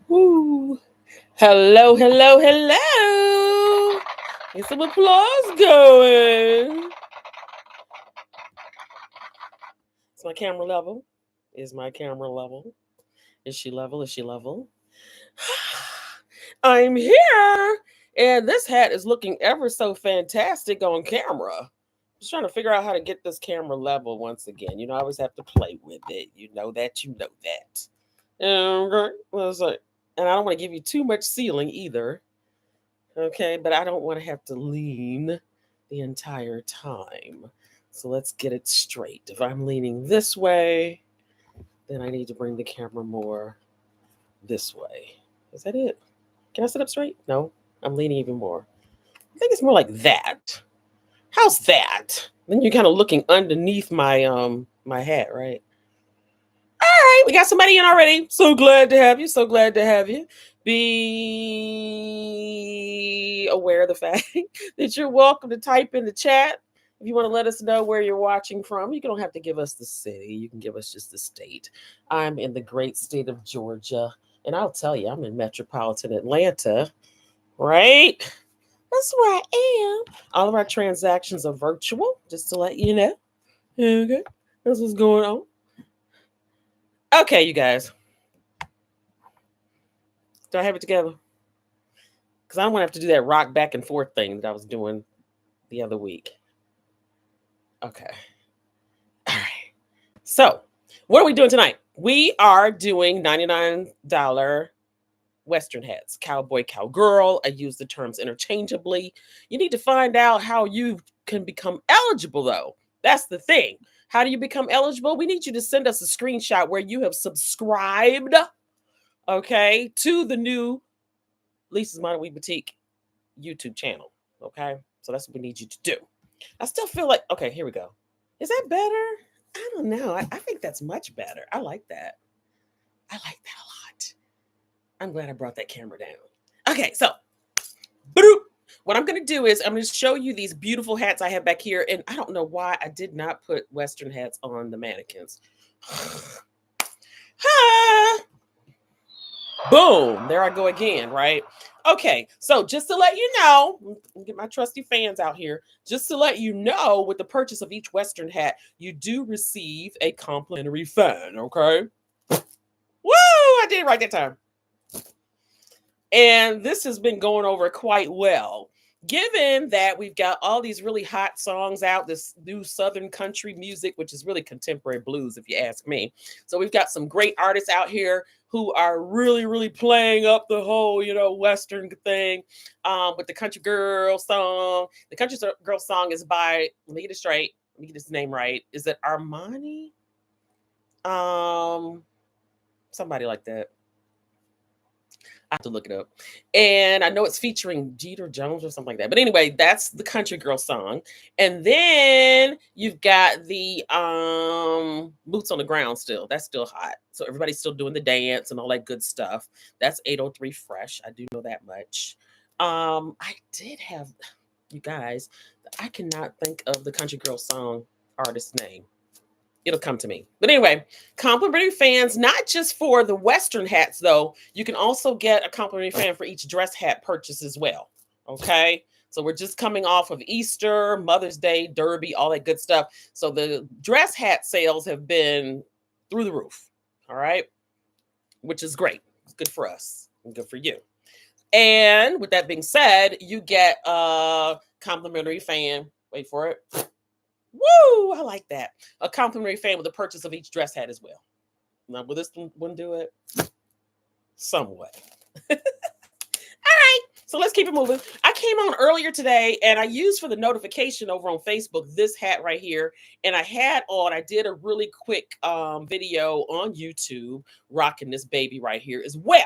Woo. Hello, hello, hello. Get some applause going. Is my camera level? Is my camera level? Is she level? Is she level? I'm here. And this hat is looking ever so fantastic on camera. Just trying to figure out how to get this camera level once again. I always have to play with it. You know that, you know that. Okay. And I don't want to give you too much ceiling either. Okay, but I don't want to have to lean the entire time. So let's get it straight. If I'm leaning this way, then I need to bring the camera more this way. Is that it? Can I sit up straight? No, I'm leaning even more. I think it's more like that. How's that? Then you're kind of looking underneath my hat, right? All right, we got somebody in already. So glad to have you. So glad to have you. Be aware of the fact that you're welcome to type in the chat. If you want to let us know where you're watching from, you don't have to give us the city. You can give us just the state. I'm in the great state of Georgia. And I'll tell you, I'm in metropolitan Atlanta, right? That's where I am. All of our transactions are virtual, just to let you know. Okay, that's what's going on. Okay, you guys. Do I have it together? Because I don't want to have to do that rock back and forth thing that I was doing the other week. Okay. All right. So, what are we doing tonight? We are doing $99 Western hats. Cowboy, cowgirl. I use the terms interchangeably. You need to find out how you can become eligible, though. That's the thing. How do you become eligible? We need you to send us a screenshot where you have subscribed, okay, to the new Lisa's Modern Week Boutique YouTube channel. Okay. So that's what we need you to do. I still feel like, okay, here we go. Is that better? I don't know. I think that's much better. I like that. I like that a lot. I'm glad I brought that camera down. Okay, so what I'm going to do is I'm going to show you these beautiful hats I have back here. And I don't know why I did not put Western hats on the mannequins. Boom, there I go again, right? Okay, so just to let you know, get my trusty fans out here, just to let you know, with the purchase of each Western hat, you do receive a complimentary fan, okay? Woo, I did it right that time. And this has been going over quite well. Given that we've got all these really hot songs out, this new Southern country music, which is really contemporary blues, if you ask me. So we've got some great artists out here who are really, really playing up the whole, Western thing with the Country Girl song. The Country Girl song is by, let me get it straight, let me get his name right. Is it Armani? Somebody like that. I have to look it up. And I know it's featuring Jeter Jones or something like that. But anyway, that's the Country Girl song. And then you've got the Boots on the Ground still. That's still hot. So everybody's still doing the dance and all that good stuff. That's 803 Fresh. I do know that much. I did have, you guys, I cannot think of the Country Girl song artist's name. It'll come to me. But anyway, complimentary fans, not just for the Western hats, though. You can also get a complimentary fan for each dress hat purchase as well. Okay. So we're just coming off of Easter, Mother's Day, Derby, all that good stuff. So the dress hat sales have been through the roof. All right. Which is great. It's good for us and good for you. And with that being said, you get a complimentary fan. Wait for it. Woo! I like that. A complimentary fan with the purchase of each dress hat as well. Now, will this one do it? Somewhat. All right. So let's keep it moving. I came on earlier today and I used for the notification over on Facebook this hat right here. And I did a really quick video on YouTube rocking this baby right here as well.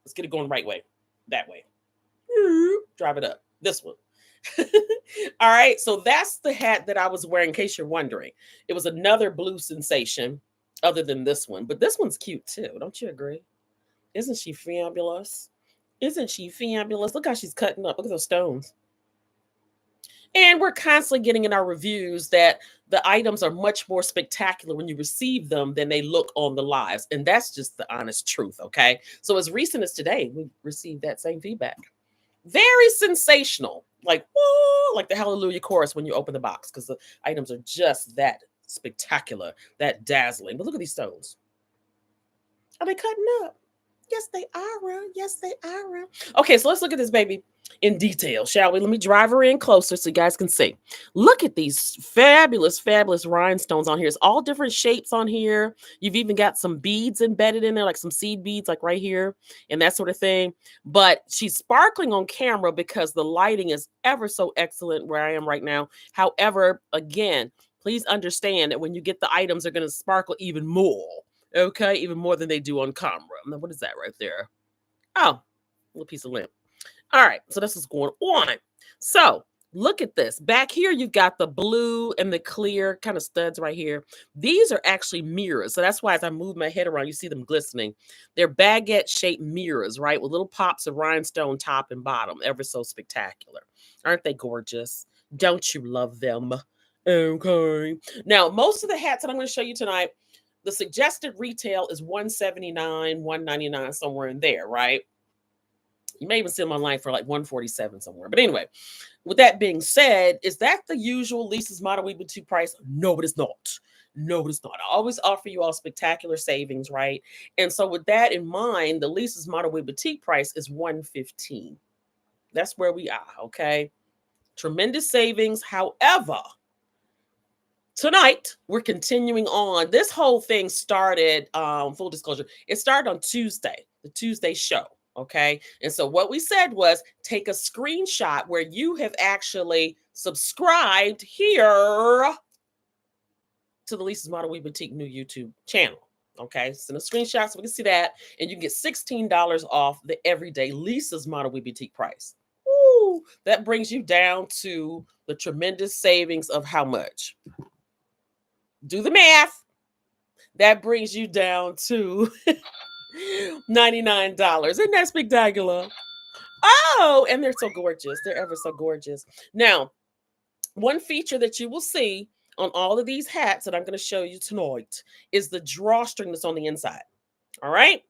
Let's get it going the right way. That way. Drive it up. This one. All right, so that's the hat that I was wearing, in case you're wondering. It was another blue sensation other than this one, but this one's cute too. Don't you agree? Isn't she fabulous? Isn't she fabulous? Look how she's cutting up. Look at those stones. And we're constantly getting in our reviews that the items are much more spectacular when you receive them than they look on the lives. And that's just the honest truth, okay? So as recent as today, we received that same feedback. Very sensational. Like, woo, like the hallelujah chorus when you open the box, because the items are just that spectacular, that dazzling. But look at these stones. Are they cutting up? Yes, they are. Yes, they are. Okay, so let's look at this baby in detail, shall we? Let me drive her in closer so you guys can see. Look at these fabulous, fabulous rhinestones on here. It's all different shapes on here. You've even got some beads embedded in there, like some seed beads, like right here, and that sort of thing. But she's sparkling on camera because the lighting is ever so excellent where I am right now. However, again, please understand that when you get the items, they're going to sparkle even more. Okay, even more than they do on camera. Now, what is that right there? Oh, a little piece of lint. All right, so this is going on. So look at this. Back here, you've got the blue and the clear kind of studs right here. These are actually mirrors. So that's why as I move my head around, you see them glistening. They're baguette-shaped mirrors, right? With little pops of rhinestone top and bottom. Ever so spectacular. Aren't they gorgeous? Don't you love them? Okay. Now, most of the hats that I'm going to show you tonight, the suggested retail is $179, $199, somewhere in there, right? You may even see them online for like $147 somewhere. But anyway, with that being said, is that the usual Lisa's Model We Boutique price? No, it is not. No, it is not. I always offer you all spectacular savings, right? And so with that in mind, the Lisa's Model We Boutique price is $115. That's where we are, okay? Tremendous savings. However, tonight we're continuing on. This whole thing started, full disclosure, it started on Tuesday, the Tuesday show. Okay. And so what we said was take a screenshot where you have actually subscribed here to the Lisa's Model We Boutique new YouTube channel. Okay. Send a screenshot so we can see that. And you can get $16 off the everyday Lisa's Model We Boutique price. Woo, that brings you down to the tremendous savings of how much? Do the math. That brings you down to $99. Isn't that spectacular? Oh, and they're so gorgeous. They're ever so gorgeous. Now, one feature that you will see on all of these hats that I'm going to show you tonight is the drawstring that's on the inside. All right.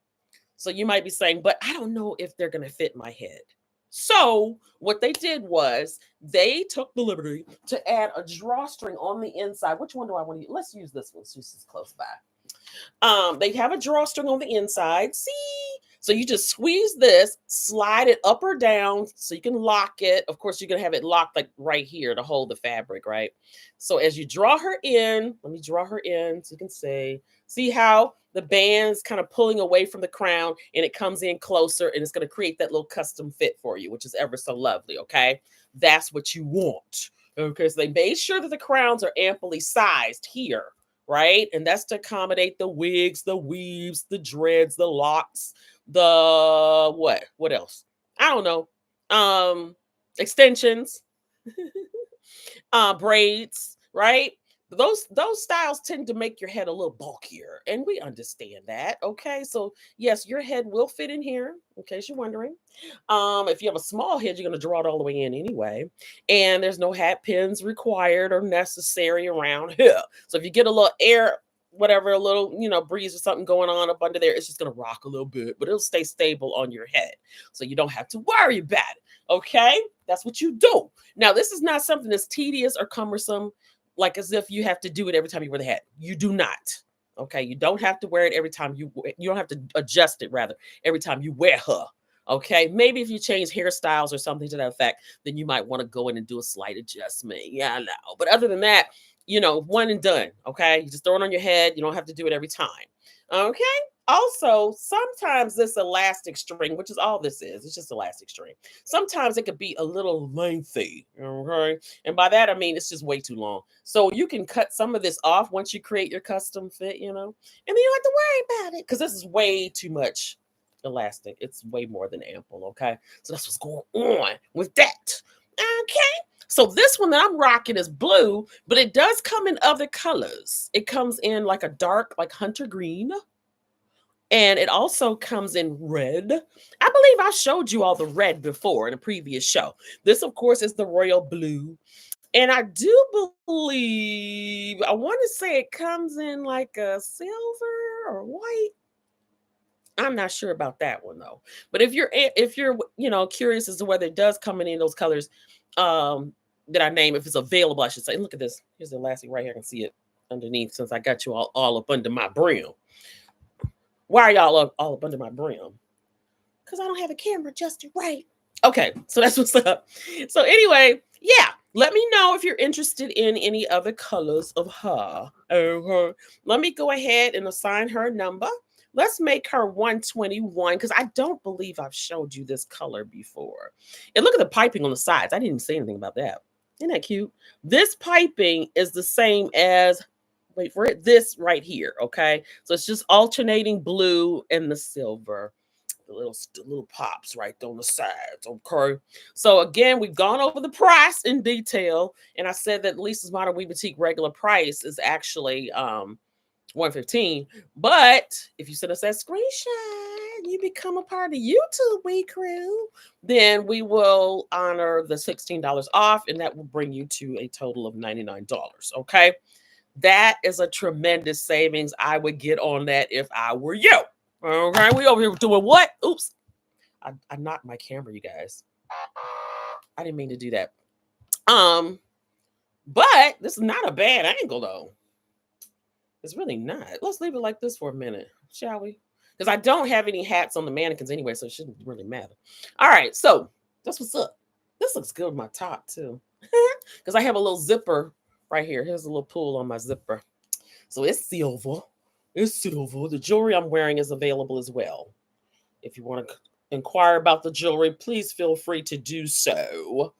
So you might be saying, but I don't know if they're going to fit my head. So what they did was they took the liberty to add a drawstring on the inside. Which one do I want to use? Let's use this one since it's close by. They have a drawstring on the inside. See? So you just squeeze this, slide it up or down so you can lock it. Of course, you're going to have it locked like right here to hold the fabric, right? So as you draw her in, let me draw her in so you can see how the band's kind of pulling away from the crown and it comes in closer and it's going to create that little custom fit for you, which is ever so lovely, okay? That's what you want. Okay, so they made sure that the crowns are amply sized here, right? And that's to accommodate the wigs, the weaves, the dreads, the locks, the what else? I don't know. Extensions, braids, right? Those styles tend to make your head a little bulkier, and we understand that. Okay, so yes, your head will fit in here, in case you're wondering. If you have a small head, you're going to draw it all the way in anyway, and there's no hat pins required or necessary around here. So if you get a little air, whatever, a little breeze or something going on up under there, it's just going to rock a little bit, but it'll stay stable on your head, so you don't have to worry about it. Okay, that's what you do. Now, this is not something that's tedious or cumbersome, like as if you have to do it every time you wear the hat. You do not. Okay, you don't have to wear it every time you don't have to adjust it rather every time you wear her. Okay, maybe if you change hairstyles or something to that effect, then you might want to go in and do a slight adjustment. Yeah, I know. But other than that, one and done. Okay, you just throw it on your head. You don't have to do it every time. Okay. Also, sometimes this elastic string, which is all this is, it's just elastic string. Sometimes it could be a little lengthy. Okay. And by that, I mean, it's just way too long. So you can cut some of this off once you create your custom fit, and then you don't have to worry about it because this is way too much elastic. It's way more than ample. Okay. So that's what's going on with that. Okay. So this one that I'm rocking is blue, but it does come in other colors. It comes in like a dark, like hunter green. And it also comes in red. I believe I showed you all the red before in a previous show. This, of course, is the royal blue. And I do believe, I want to say it comes in like a silver or white. I'm not sure about that one though. But if you're curious as to whether it does come in those colors, um, that I name, if it's available, I should say. Look at this. Here's the elastic right here. I can see it underneath since I got you all up under my brim. Why are y'all all up under my brim? Because I don't have a camera just right. Okay, so that's what's up. So anyway, yeah, let me know if you're interested in any other colors of her. Let me go ahead and assign her a number. Let's make her 121 because I don't believe I've showed you this color before. And look at the piping on the sides. I didn't even say anything about that. Isn't that cute? This piping is the same as, wait for it, this right here. Okay, so it's just alternating blue and the silver, the little pops right on the sides. Okay. So again, we've gone over the price in detail, and I said that Lisa's Modern Wee Boutique regular price is actually 115. But if you send us that screenshot, you become a part of the YouTube Wee Crew, then we will honor the $16 off, and that will bring you to a total of $99. Okay. That is a tremendous savings. I would get on that if I were you. Okay, we over here doing what? Oops. I knocked my camera, you guys. I didn't mean to do that. But this is not a bad angle though. It's really not. Let's leave it like this for a minute, shall we? Because I don't have any hats on the mannequins anyway, so it shouldn't really matter. All right, so that's what's up. This looks good with my top too. Because I have a little zipper right here. Here's a little pull on my zipper. So it's silver. It's silver. The jewelry I'm wearing is available as well. If you want to inquire about the jewelry, please feel free to do so.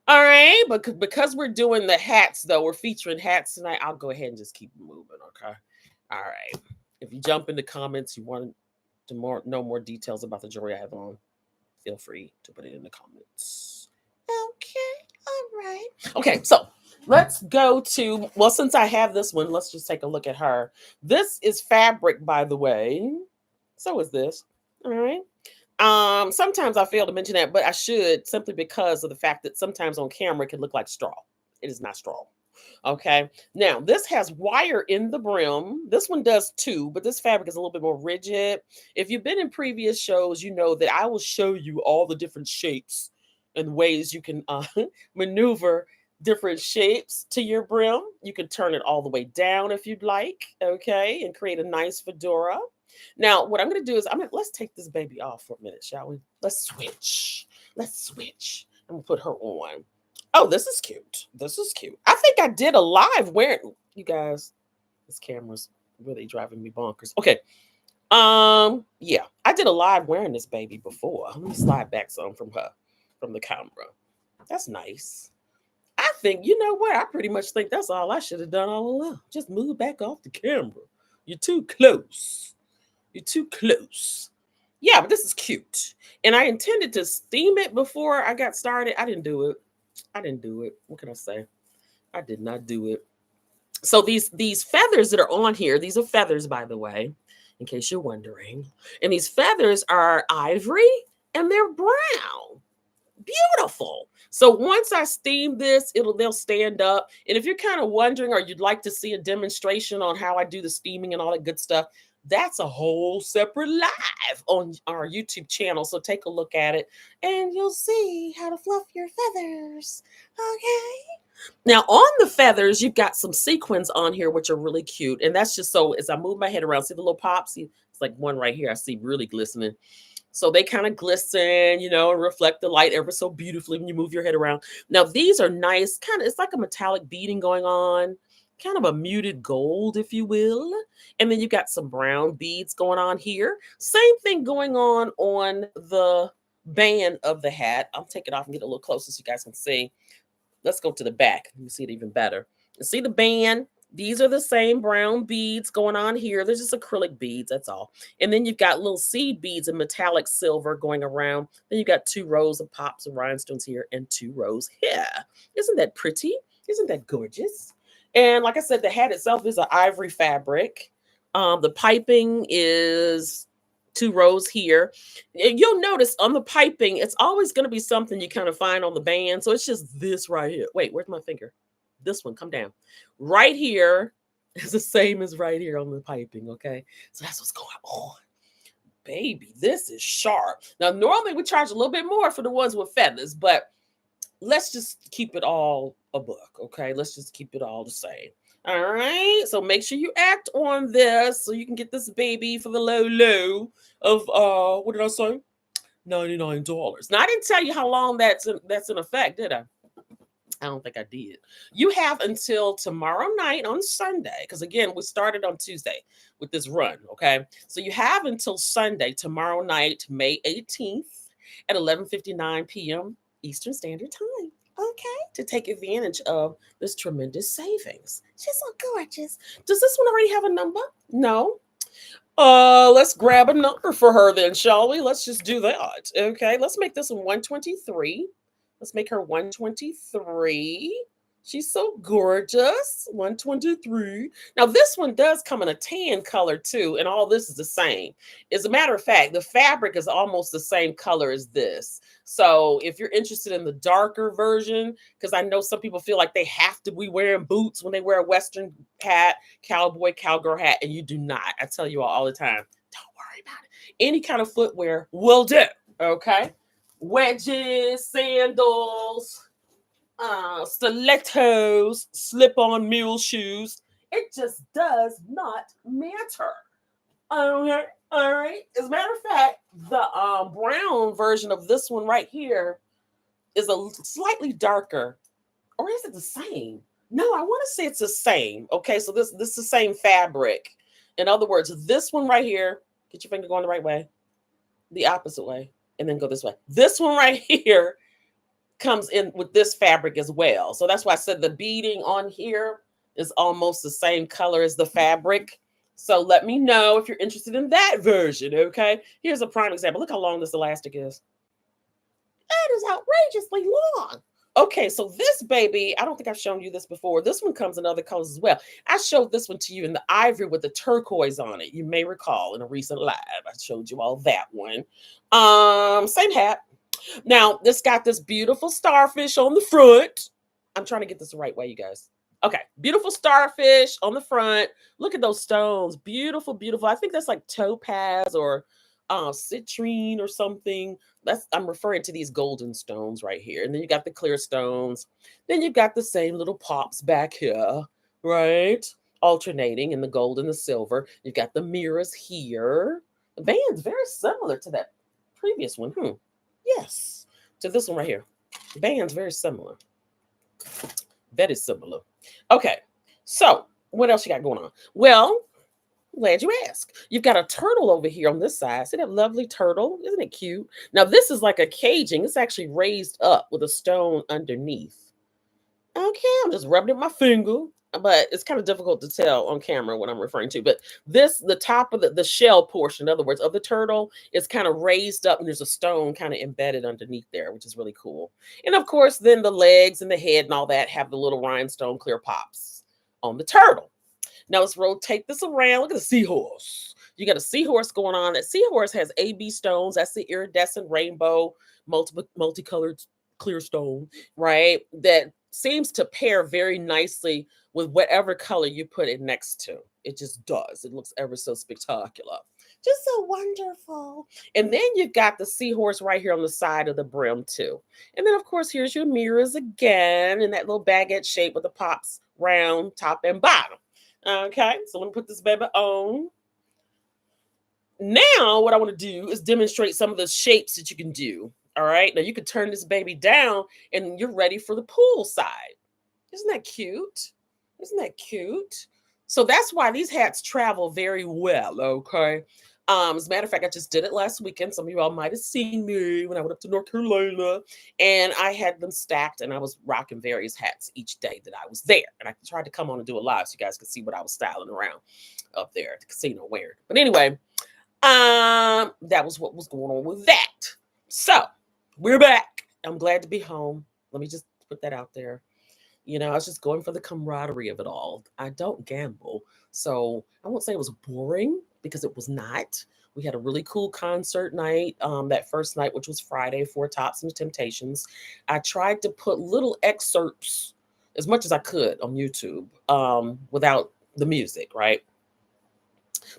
All right, but because we're doing the hats, though, we're featuring hats tonight, I'll go ahead and just keep moving, okay? All right. If you jump in the comments, you want to know more details about the jewelry I have on, feel free to put it in the comments. Okay, all right. Okay, so let's go to, well, since I have this one, let's just take a look at her. This is fabric, by the way. So is this. All right. Sometimes I fail to mention that, but I should, simply because of the fact that sometimes on camera it can look like straw. It is not straw. Okay. Now, this has wire in the brim. This one does too, but this fabric is a little bit more rigid. If you've been in previous shows, you know that I will show you all the different shapes and ways you can maneuver different shapes to your brim. You can turn it all the way down if you'd like, okay, and create a nice fedora. Now, what I'm going to do is let's take this baby off for a minute, shall we? Let's switch. Let's switch. I'm going to put her on. Oh, this is cute. This is cute. I think I did a live wearing, you guys, this camera's really driving me bonkers. Okay. Yeah, I did a live wearing this baby before. Let me slide back some from the camera. That's nice. I think, you know what? I pretty much think that's all I should have done all along. Just move back off the camera. You're too close. You're too close. Yeah, but this is cute. And I intended to steam it before I got started. I didn't do it. What can I say? I did not do it. So these feathers that are on here, these are feathers, by the way, in case you're wondering. And these feathers are ivory and they're brown. Beautiful. So once I steam this, they'll stand up. And if you're kind of wondering or you'd like to see a demonstration on how I do the steaming and all that good stuff, that's a whole separate live on our YouTube channel. So take a look at it and you'll see how to fluff your feathers. Okay. Now on the feathers, you've got some sequins on here, which are really cute. And that's just so as I move my head around, see the little pops? See, it's like one right here I see really glistening. So they kind of glisten, and reflect the light ever so beautifully when you move your head around. Now, these are nice, it's like a metallic beading going on, kind of a muted gold, if you will. And then you got some brown beads going on here. Same thing going on the band of the hat. I'll take it off and get a little closer so you guys can see. Let's go to the back. Let me see it even better. You see the band? These are the same brown beads going on here. They're just acrylic beads, that's all. And then you've got little seed beads in metallic silver going around. Then you've got 2 rows of pops of rhinestones here and 2 rows here. Isn't that pretty? Isn't that gorgeous? And like I said, the hat itself is an ivory fabric. The piping is 2 rows here. And you'll notice on the piping, it's always going to be something you kind of find on the band. So it's just this right here. Wait, where's my finger? This one, come down. Right here is the same as right here on the piping, okay? So that's what's going on. Baby, this is sharp. Now, normally we charge a little bit more for the ones with feathers, but let's just keep it all a buck, okay? Let's just keep it all the same. All right. So make sure you act on this so you can get this baby for the low of what did I say? $99. Now I didn't tell you how long that's in effect, did I? I don't think I did. You have until tomorrow night on Sunday, because again, we started on Tuesday with this run. Okay. So you have until Sunday, tomorrow night, May 18th at 11:59 p.m. Eastern Standard Time. Okay, to take advantage of this tremendous savings. She's so gorgeous. Does this one already have a number? No. Let's grab a number for her then, shall we? Let's just do that. Okay, let's make this one 123. Let's make her 123. She's so gorgeous. 123. Now, this one does come in a tan color too, and all this is the same. As a matter of fact, the fabric is almost the same color as this. So, if you're interested in the darker version, because I know some people feel like they have to be wearing boots when they wear a Western hat, cowboy, cowgirl hat, and you do not. I tell you all the time, don't worry about it. Any kind of footwear will do. Okay. Wedges, sandals, stilettos, slip-on mule shoes. It just does not matter. Okay, all right. As a matter of fact, the brown version of this one right here is a slightly darker, or is it the same? No, I want to say it's the same. Okay, so this is the same fabric. In other words, this one right here. Get your finger going the right way, the opposite way, and then go this way. This one right here comes in with this fabric as well. So that's why I said the beading on here is almost the same color as the fabric. So let me know if you're interested in that version, okay? Here's a prime example. Look how long this elastic is. That is outrageously long. Okay, so this baby, I don't think I've shown you this before. This one comes in other colors as well. I showed this one to you in the ivory with the turquoise on it. You may recall in a recent live, I showed you all that one. Same hat. Now, this got this beautiful starfish on the front. I'm trying to get this the right way, you guys. Okay, beautiful starfish on the front. Look at those stones. Beautiful, beautiful. I think that's like topaz or citrine or something. I'm referring to these golden stones right here. And then you got the clear stones. Then you got the same little pops back here, right? Alternating in the gold and the silver. You've got the mirrors here. The band's very similar to that previous one. Yes, to this one right here. The band's very similar. That is similar. Okay, so what else you got going on? Well, glad you asked. You've got a turtle over here on this side. See that lovely turtle? Isn't it cute? Now, this is like a caging. It's actually raised up with a stone underneath. Okay, I'm just rubbing it with my finger, but it's kind of difficult to tell on camera what I'm referring to. But the top of the shell portion, in other words, of the turtle is kind of raised up, and there's a stone kind of embedded underneath there, which is really cool. And of course, then the legs and the head and all that have the little rhinestone clear pops on the turtle. Now let's rotate this around. Look at the seahorse. You got a seahorse going on. That seahorse has AB stones. That's the iridescent rainbow, multicolored clear stone, right? That seems to pair very nicely with whatever color you put it next to. It just does. It looks ever so spectacular. Just so wonderful. And then you've got the seahorse right here on the side of the brim too. And then of course, here's your mirrors again in that little baguette shape with the pops round top and bottom. Okay, so let me put this baby on. Now, what I want to do is demonstrate some of the shapes that you can do. All right, now you can turn this baby down and you're ready for the pool side. Isn't that cute? Isn't that cute? So that's why these hats travel very well, okay? As a matter of fact, I just did it last weekend. Some of you all might have seen me when I went up to North Carolina, and I had them stacked, and I was rocking various hats each day that I was there. And I tried to come on and do a live so you guys could see what I was styling around up there at the casino wearing. But anyway, that was what was going on with that. So we're back. I'm glad to be home. Let me just put that out there. You know, I was just going for the camaraderie of it all. I don't gamble. So I won't say it was boring because it was not. We had a really cool concert night that first night, which was Friday, Four Tops and the Temptations. I tried to put little excerpts as much as I could on YouTube without the music, right?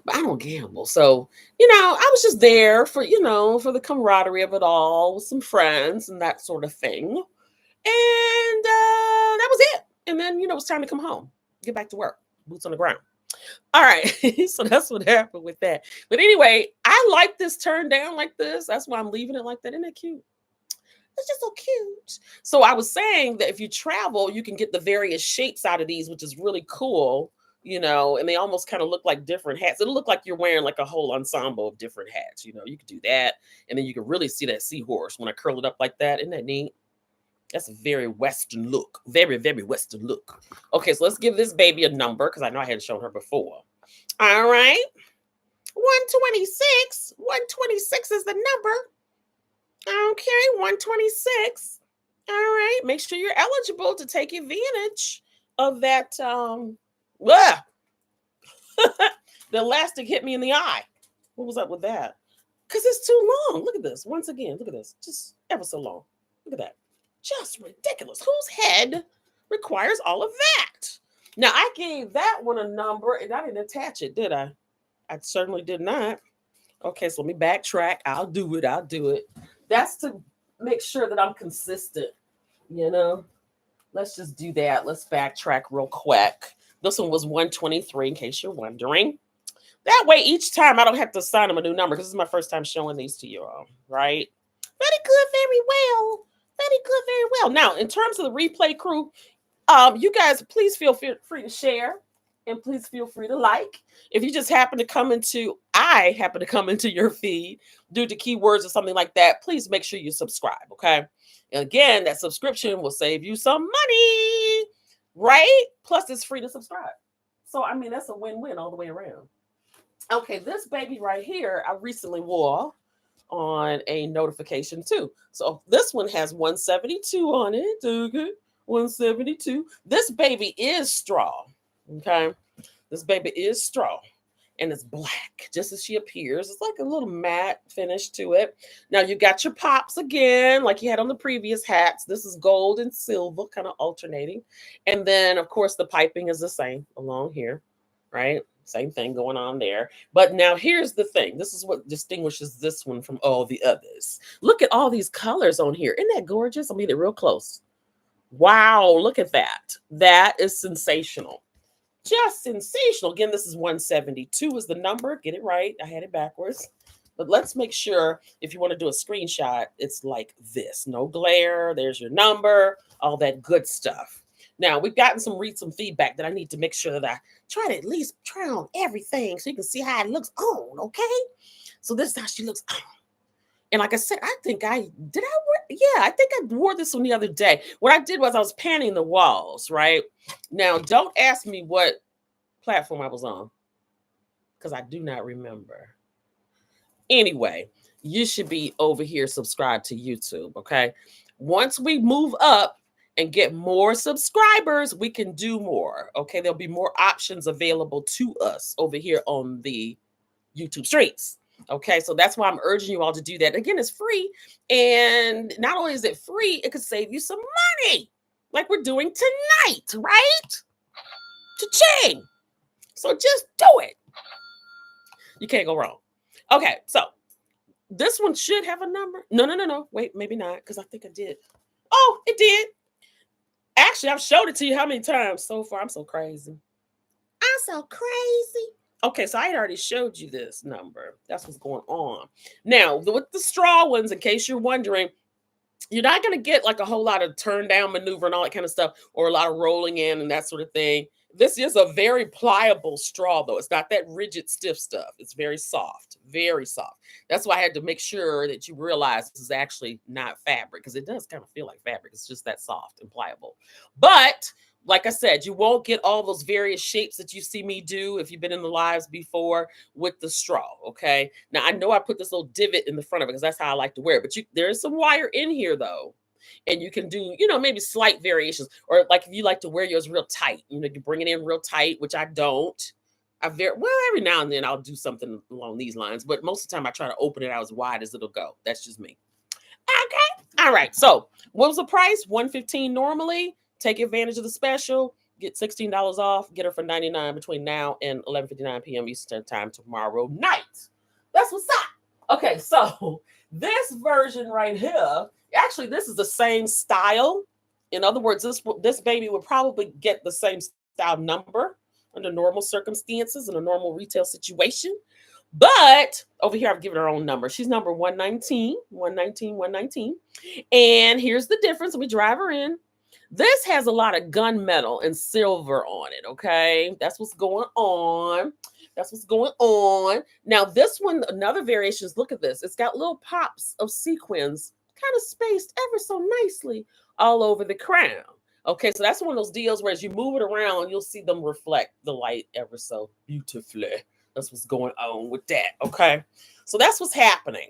But I don't gamble. So, I was just there for, for the camaraderie of it all with some friends and that sort of thing. And that was it. And then, it's time to come home, get back to work, boots on the ground. All right. So that's what happened with that. But anyway, I like this turned down like this. That's why I'm leaving it like that. Isn't that cute? It's just so cute. So I was saying that if you travel, you can get the various shapes out of these, which is really cool, and they almost kind of look like different hats. It'll look like you're wearing like a whole ensemble of different hats. You could do that. And then you can really see that seahorse when I curl it up like that. Isn't that neat? That's a very Western look. Very, very Western look. Okay, so let's give this baby a number because I know I hadn't shown her before. All right. 126. 126 is the number. Okay, 126. All right. Make sure you're eligible to take advantage of that. The elastic hit me in the eye. What was up with that? Because it's too long. Look at this. Once again, look at this. Just ever so long. Look at that. Just ridiculous. Whose head requires all of that? Now, I gave that one a number and I didn't attach it, did I? I certainly did not. Okay, so let me backtrack. I'll do it. That's to make sure that I'm consistent, Let's just do that. Let's backtrack real quick. This one was 123, in case you're wondering. That way, each time I don't have to assign them a new number because this is my first time showing these to you all, right? Very good, very well. Very good, very well. Now, in terms of the replay crew, you guys, please feel free to share and please feel free to like. If you just happen to come into your feed due to keywords or something like that, please make sure you subscribe, okay? And again, that subscription will save you some money, right? Plus, it's free to subscribe. So, I mean, that's a win-win all the way around. Okay, this baby right here, I recently wore on a notification too. So this one has 172 on it. Okay, 172. This baby is straw. Okay, this baby is straw. And it's black, just as she appears. It's like a little matte finish to it. Now you got your pops again, like you had on the previous hats. This is gold and silver, kind of alternating. And then, of course, the piping is the same along here, right? Same thing going on there. But now here's the thing. This is what distinguishes this one from all the others. Look at all these colors on here. Isn't that gorgeous? I'll get it real close. Wow, look at that. That is sensational. Just sensational. Again, this is 172 is the number. Get it right. I had it backwards. But let's make sure if you want to do a screenshot, it's like this. No glare. There's your number. All that good stuff. Now, we've gotten some feedback that I need to make sure that I try to at least try on everything so you can see how it looks on, okay? So this is how she looks on. And like I said, I think I wore this one the other day. What I did was I was panning the walls, right? Now, don't ask me what platform I was on because I do not remember. Anyway, you should be over here subscribed to YouTube, okay? Once we move up and get more subscribers, we can do more, okay? There'll be more options available to us over here on the YouTube streets. Okay, so that's why I'm urging you all to do that. Again, it's free. And not only is it free, it could save you some money like we're doing tonight, right? Cha-ching. So just do it. You can't go wrong. Okay, so this one should have a number. No. Wait, maybe not, because I think I did. Oh, it did. Actually, I've showed it to you how many times so far. I'm so crazy. Okay, so I had already showed you this number. That's what's going on. Now, with the straw ones, in case you're wondering, you're not going to get like a whole lot of turn down maneuver and all that kind of stuff, or a lot of rolling in and that sort of thing. This is a very pliable straw, though. It's not that rigid, stiff stuff. It's very soft, very soft. That's why I had to make sure that you realize this is actually not fabric, because it does kind of feel like fabric. It's just that soft and pliable. But like I said, you won't get all those various shapes that you see me do if you've been in the lives before with the straw, okay? Now, I know I put this little divot in the front of it because that's how I like to wear it, but there is some wire in here, though, and you can do, maybe slight variations, or like if you like to wear yours real tight, you bring it in real tight, which I don't. Well, every now and then I'll do something along these lines, but most of the time I try to open it out as wide as it'll go. That's just me. Okay. All right. So what was the price? 115 normally. Take advantage of the special. Get $16 off. Get her for 99 between now and 11:59 p.m. Eastern time tomorrow night. That's what's up. Okay, so this version right here, actually, this is the same style. In other words, this baby would probably get the same style number under normal circumstances in a normal retail situation. But over here, I've given her own number. She's number 119, 119, 119. And here's the difference. Let me drive her in. This has a lot of gunmetal and silver on it. Okay. That's what's going on. That's what's going on. Now, this one, another variation is look at this. It's got little pops of sequins kind of spaced ever so nicely all over the crown. Okay, so that's one of those deals where as you move it around, you'll see them reflect the light ever so beautifully. That's what's going on with that. Okay, so that's what's happening.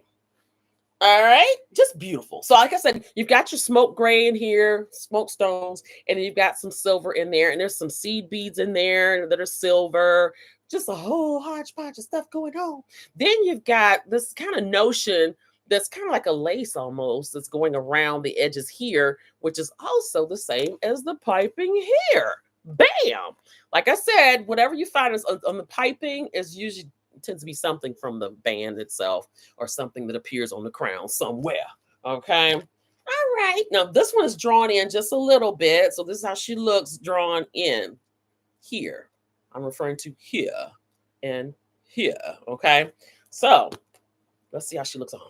All right, just beautiful. So, like I said, you've got your smoke gray in here, smoke stones, and then you've got some silver in there, and there's some seed beads in there that are silver. Just a whole hodgepodge of stuff going on. Then you've got this kind of notion that's kind of like a lace almost that's going around the edges here, which is also the same as the piping here. Bam! Like I said, whatever you find is on the piping is usually tends to be something from the band itself or something that appears on the crown somewhere. Okay. All right. Now this one is drawn in just a little bit. So this is how she looks drawn in here. I'm referring to here and here. Okay. So let's see how she looks on.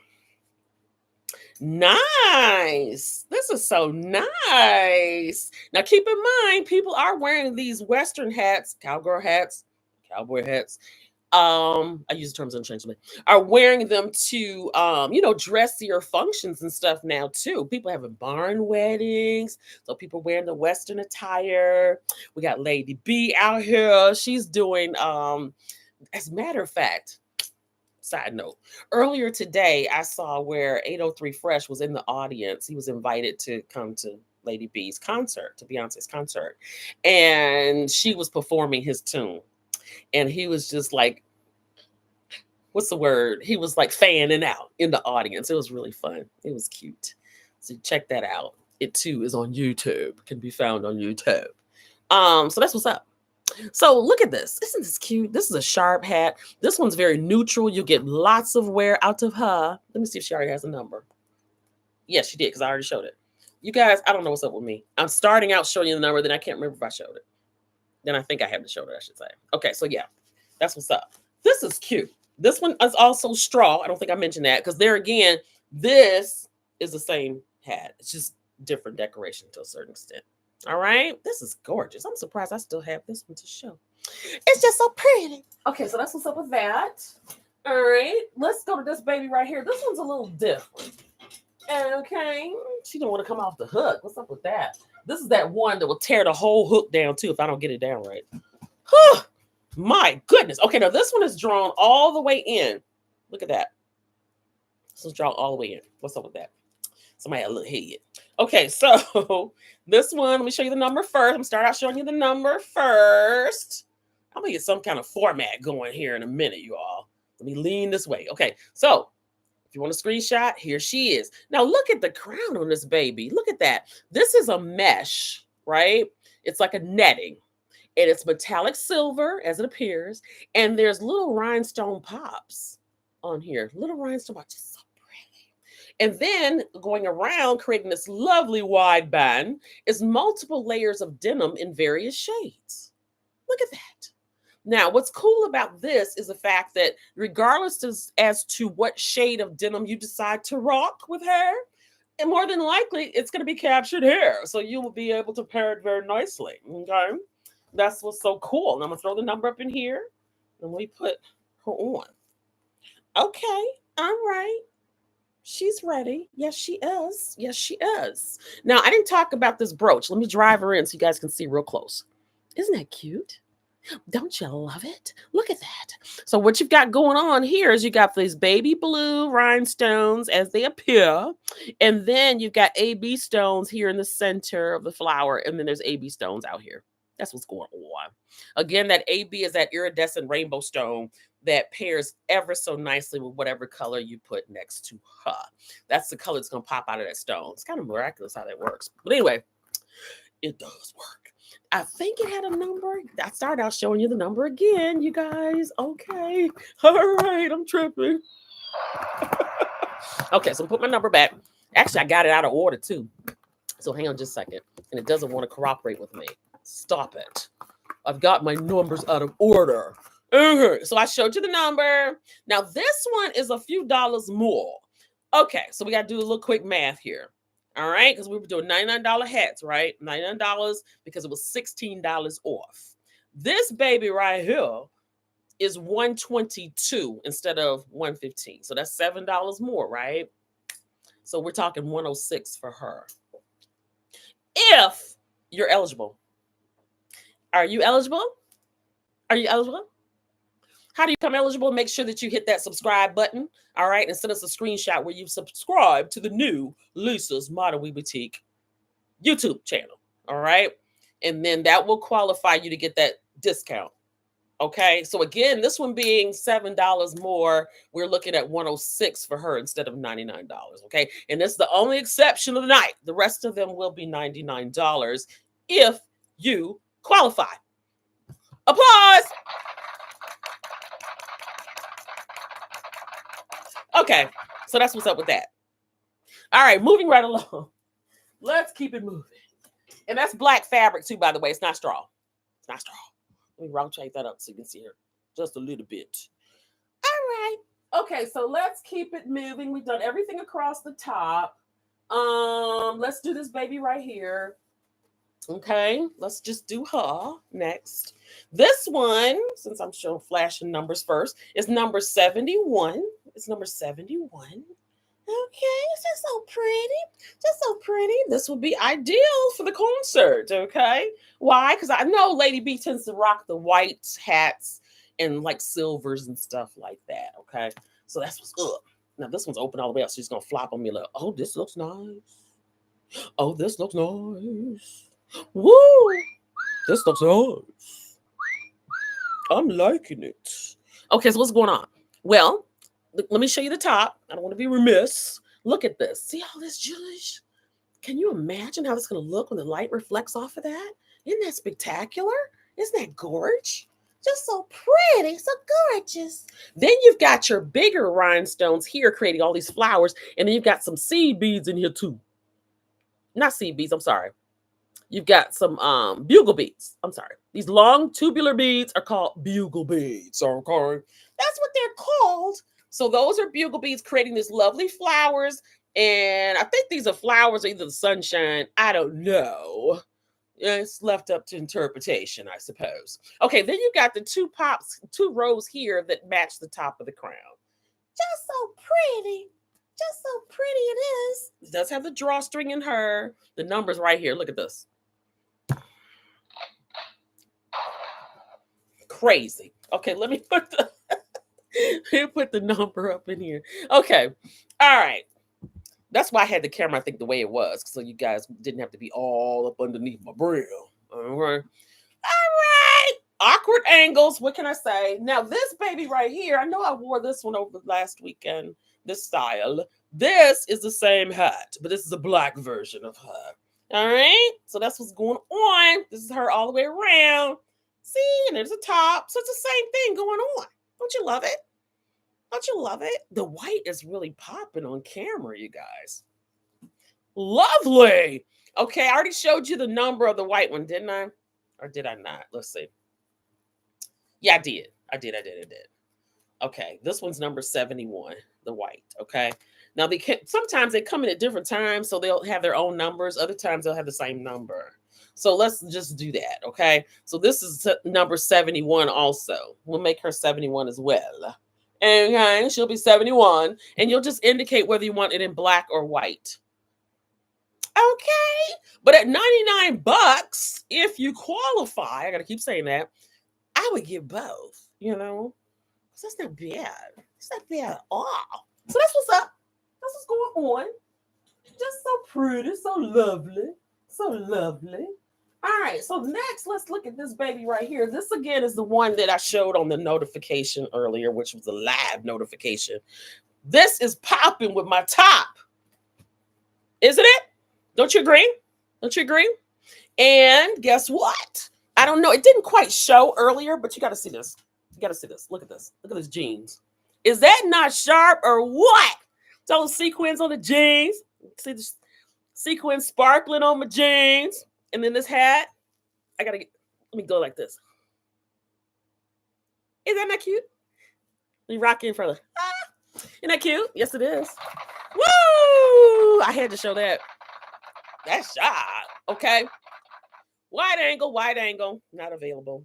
Nice. This is so nice. Now keep in mind, people are wearing these Western hats, cowgirl hats, cowboy hats. I use the terms interchangeably, are wearing them to dressier functions and stuff now too. People having barn weddings, so people wearing the Western attire. We got Lady B out here. She's doing as a matter of fact, side note, earlier today I saw where 803 Fresh was in the audience. He was invited to come to Lady B's concert, to Beyonce's concert, and she was performing his tune. And he was just like, what's the word? He was like fanning out in the audience. It was really fun. It was cute. So check that out. It too is on YouTube. Can be found on YouTube. So that's what's up. So look at this. Isn't this cute? This is a sharp hat. This one's very neutral. You'll get lots of wear out of her. Let me see if she already has a number. Yes, she did, because I already showed it. You guys, I don't know what's up with me. I'm starting out showing you the number, then I can't remember if I showed it. Then I think I haven't showed it, I should say. Okay, so yeah, that's what's up. This is cute. This one is also straw. I don't think I mentioned that because there again, this is the same hat. It's just different decoration to a certain extent. All right, this is gorgeous. I'm surprised I still have this one to show. It's just so pretty. Okay, so that's what's up with that. All right, let's go to this baby right here. This one's a little different. Okay, she don't want to come off the hook. What's up with that? This is that one that will tear the whole hook down too if I don't get it down right. Whew, my goodness. Okay, now this one is drawn all the way in. Look at that. This is drawn all the way in. What's up with that? Somebody had a little head. Okay, so this one, let me show you the number first. I'm going to start out showing you the number first. I'm going to get some kind of format going here in a minute, you all. Let me lean this way. Okay, so if you want a screenshot, here she is. Now look at the crown on this baby. Look at that. This is a mesh, right? It's like a netting. And it's metallic silver as it appears. And there's little rhinestone pops on here. Little rhinestone pops. Just so pretty. And then going around, creating this lovely wide band, is multiple layers of denim in various shades. Look at that. Now, what's cool about this is the fact that regardless as to what shade of denim you decide to rock with hair, and more than likely, it's going to be captured hair. So you will be able to pair it very nicely. Okay. That's what's so cool. And I'm going to throw the number up in here. And we put her on. Okay. All right. She's ready. Yes, she is. Yes, she is. Now, I didn't talk about this brooch. Let me drive her in so you guys can see real close. Isn't that cute? Don't you love it? Look at that. So what you've got going on here is you got these baby blue rhinestones as they appear. And then you've got AB stones here in the center of the flower. And then there's AB stones out here. That's what's going on. Again, that AB is that iridescent rainbow stone that pairs ever so nicely with whatever color you put next to her. That's the color that's going to pop out of that stone. It's kind of miraculous how that works. But anyway, it does work. I think it had a number. I started out showing you the number again, you guys. Okay. All right. I'm tripping. Okay, so put my number back. Actually, I got it out of order too. So hang on just a second. And it doesn't want to cooperate with me. Stop it. I've got my numbers out of order. Okay, so I showed you the number. Now this one is a few dollars more. Okay, so we got to do a little quick math here. All right, because we were doing $99 hats, right? $99 because it was $16 off. This baby right here is $122 instead of $115. So that's $7 more, right? So we're talking $106 for her. If you're eligible. Are you eligible? Are you eligible? How do you become eligible? Make sure that you hit that subscribe button, all right, and send us a screenshot where you've subscribed to the new Lisa's Modern Wee Boutique YouTube channel, all right? And then that will qualify you to get that discount, okay? So again, this one being $7 more, we're looking at $106 for her instead of $99, okay? And that's the only exception of the night. The rest of them will be $99 if you qualify. Applause! Okay, so that's what's up with that. All right, moving right along. Let's keep it moving. And that's black fabric too, by the way. It's not straw. It's not straw. Let me rotate that up so you can see here just a little bit. All right. Okay, so let's keep it moving. We've done everything across the top. Let's do this baby right here. Okay, let's just do her next. This one, since I'm showing flashing numbers first, is number 71. It's number 71. Okay, it's just so pretty. Just so pretty. This would be ideal for the concert, okay? Why? Because I know Lady B tends to rock the white hats and like silvers and stuff like that, okay? So that's what's up. Now this one's open all the way up, so she's gonna flop on me like, oh, this looks nice. Oh, this looks nice. Woo! This looks nice. I'm liking it. Okay, so what's going on? Well, let me show you the top. I don't want to be remiss. Look at this. See all this jewelry? Can you imagine how it's going to look when the light reflects off of that? Isn't that spectacular? Isn't that gorgeous? Just so pretty, so gorgeous. Then you've got your bigger rhinestones here creating all these flowers. And then you've got some seed beads in here too. Not seed beads, I'm sorry. You've got some bugle beads. I'm sorry. These long tubular beads are called bugle beads. Okay. That's what they're called. So those are bugle beads creating these lovely flowers. And I think these are flowers, either the sunshine. I don't know. It's left up to interpretation, I suppose. Okay, then you got the two rows here that match the top of the crown. Just so pretty. Just so pretty it is. It does have the drawstring in her. The numbers right here. Look at this. Crazy. Okay, let me put the number up in here. Okay. All right. That's why I had the camera, I think, the way it was, so you guys didn't have to be all up underneath my brim. All right. All right. Awkward angles. What can I say? Now, this baby right here, I know I wore this one over last weekend, this style. This is the same hat, but this is a black version of her. All right. So that's what's going on. This is her all the way around. See, and there's a top. So it's the same thing going on. Don't you love it? Don't you love it? The white is really popping on camera, you guys. Lovely. Okay, I already showed you the number of the white one, didn't I? Or did I not? Let's see. Yeah, I did. I did. Okay, this one's number 71, the white, okay? Now, sometimes they come in at different times, so they'll have their own numbers. Other times, they'll have the same number. So let's just do that, okay? So this is number 71 also. We'll make her 71 as well. Okay, she'll be 71. And you'll just indicate whether you want it in black or white. Okay. But at $99, if you qualify, I got to keep saying that, I would get both, you know? Because that's not bad. It's not bad at all. So that's what's up. That's what's going on. Just so pretty, so lovely. So lovely. All right, so next, let's look at this baby right here. This again is the one that I showed on the notification earlier, which was a live notification. This is popping with my top, isn't it? Don't you agree? Don't you agree? And guess what? I don't know. It didn't quite show earlier, but you got to see this. You got to see this. Look at this. Look at this jeans. Is that not sharp or what? Those sequins on the jeans. See the sequins sparkling on my jeans. And then this hat. I got to get, let me go like this. Is that not cute? Let me rock in further. Ah, isn't that cute? Yes, it is. Woo! I had to show that. That's sharp. Okay. Wide angle, not available.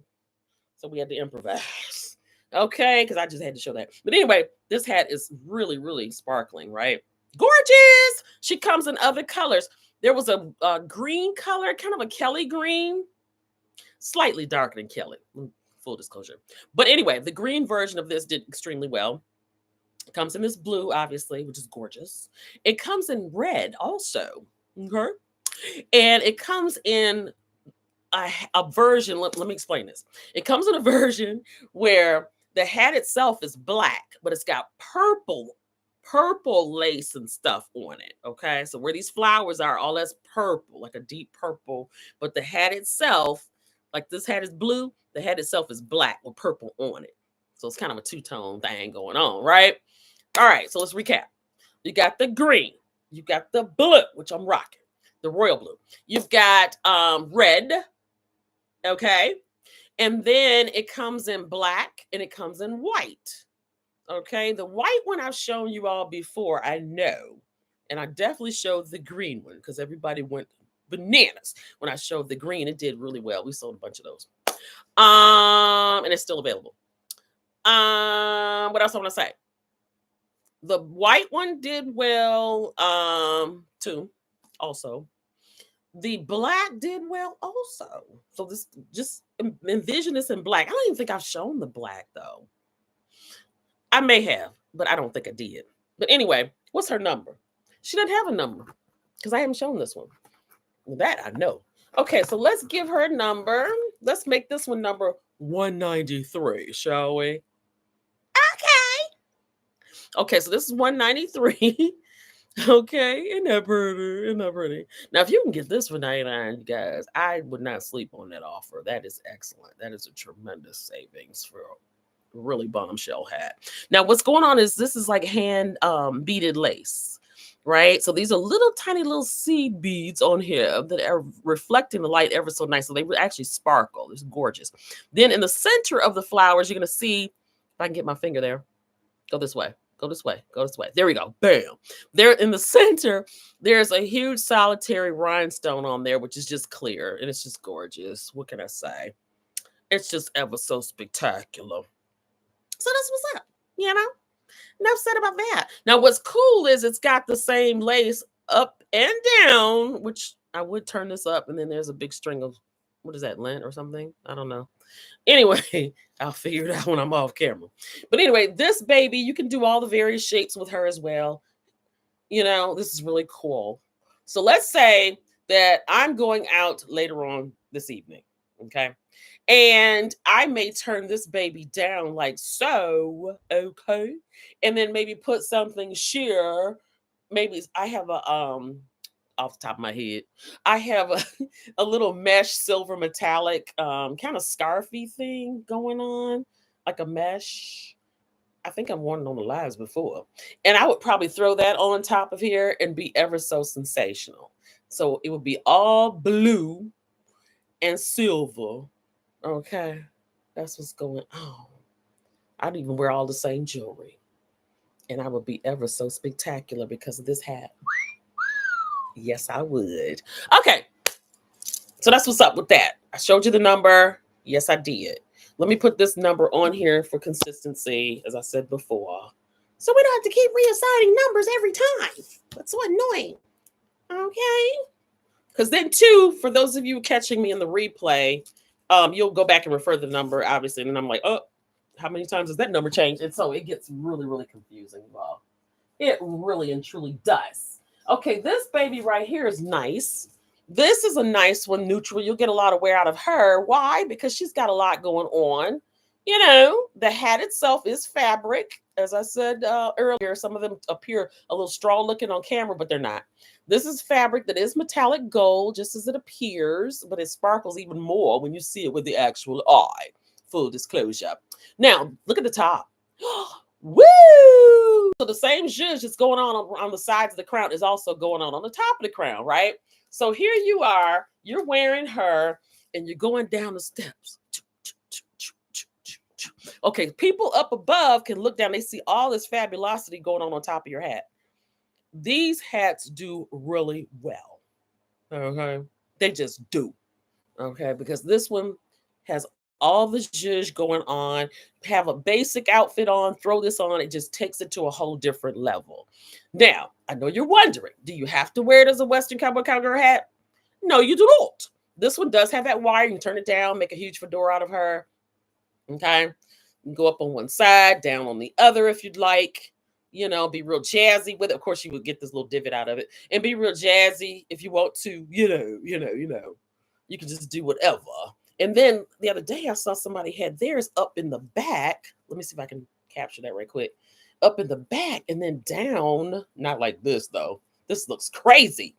So we had to improvise. Okay, because I just had to show that. But anyway, this hat is really, really sparkling, right? Gorgeous. She comes in other colors. There was a green color, kind of a Kelly green, slightly darker than Kelly, full disclosure. But anyway, the green version of this did extremely well. It comes in this blue, obviously, which is gorgeous. It comes in red also, okay? And it comes in a version, let me explain this. It comes in a version where the hat itself is black, but it's got purple lace and stuff on it. Okay. So where these flowers are, all that's purple, like a deep purple. But the hat itself, like this hat is blue, the hat itself is black with purple on it. So it's kind of a two-tone thing going on, right? All right. So let's recap. You got the green, you got the blue, which I'm rocking, the royal blue. You've got red. Okay. And then it comes in black and it comes in white. Okay. The white one I've shown you all before, I know. And I definitely showed the green one because everybody went bananas when I showed the green. It did really well. We sold a bunch of those. And it's still available. What else I want to say? The white one did well too, also. The black did well also. So this, just envision this in black. I don't even think I've shown the black though. I may have, but I don't think I did. But anyway, what's her number? She doesn't have a number because I haven't shown this one. That I know. Okay, so let's give her a number. Let's make this one number 193, shall we? Okay, so this is 193. Okay, isn't that pretty? Isn't that pretty? Now, if you can get this for 99, you guys, I would not sleep on that offer. That is excellent. That is a tremendous savings for a really bombshell hat. Now, what's going on is this is like hand beaded lace, right? So these are little tiny little seed beads on here that are reflecting the light ever so nice. So they would actually sparkle. It's gorgeous. Then in the center of the flowers, you're going to see, if I can get my finger there, go this way. Go this way. Go this way. There we go. Bam. There in the center, there's a huge solitary rhinestone on there, which is just clear. And it's just gorgeous. What can I say? It's just ever so spectacular. So that's what's up. You know? Enough said about that. Now, what's cool is it's got the same lace up and down, which I would turn this up. And then there's a big string of, what is that, lint or something? I don't know. Anyway, I'll figure it out when I'm off camera. But anyway, this baby, you can do all the various shapes with her as well. You know, this is really cool. So let's say that I'm going out later on this evening. Okay. And I may turn this baby down like so. Okay. And then maybe put something sheer. Maybe I have a off the top of my head, I have a little mesh silver metallic kind of scarfy thing going on, like a mesh. I think I've worn it on the lives before. And I would probably throw that on top of here and be ever so sensational. So it would be all blue and silver. Okay. That's what's going on. I'd even wear all the same jewelry. And I would be ever so spectacular because of this hat. Yes, I would. Okay. So that's what's up with that. I showed you the number. Yes, I did. Let me put this number on here for consistency, as I said before. So we don't have to keep reassigning numbers every time. That's so annoying. Okay. Because then, too, for those of you catching me in the replay, you'll go back and refer to the number, obviously. And I'm like, oh, how many times has that number changed? And so it gets really, really confusing. Well, it really and truly does. Okay, this baby right here is nice. This is a nice one, neutral. You'll get a lot of wear out of her. Why? Because she's got a lot going on. You know, the hat itself is fabric. As I said earlier, some of them appear a little straw looking on camera, but they're not. This is fabric that is metallic gold, just as it appears, but it sparkles even more when you see it with the actual eye. Full disclosure. Now, look at the top. Woo! So the same zhuzh that's going on the sides of the crown is also going on the top of the crown, right? So here you are, you're wearing her, and you're going down the steps. Okay, people up above can look down, they see all this fabulosity going on top of your hat. These hats do really well. Okay, they just do. Okay, because this one has all the zhuzh going on. Have a basic outfit on, throw this on, it just takes it to a whole different level. Now, I know you're wondering, do you have to wear it as a Western cowgirl hat? No, you do not. This one does have that wire. You can turn it down, make a huge fedora out of her. Okay. You can go up on one side, down on the other if you'd like. You know, be real jazzy with it. Of course, you would get this little divot out of it and be real jazzy if you want to, you can just do whatever. And then the other day I saw somebody had theirs up in the back. Let me see if I can capture that right quick. Up in the back and then down. Not like this though. This looks crazy.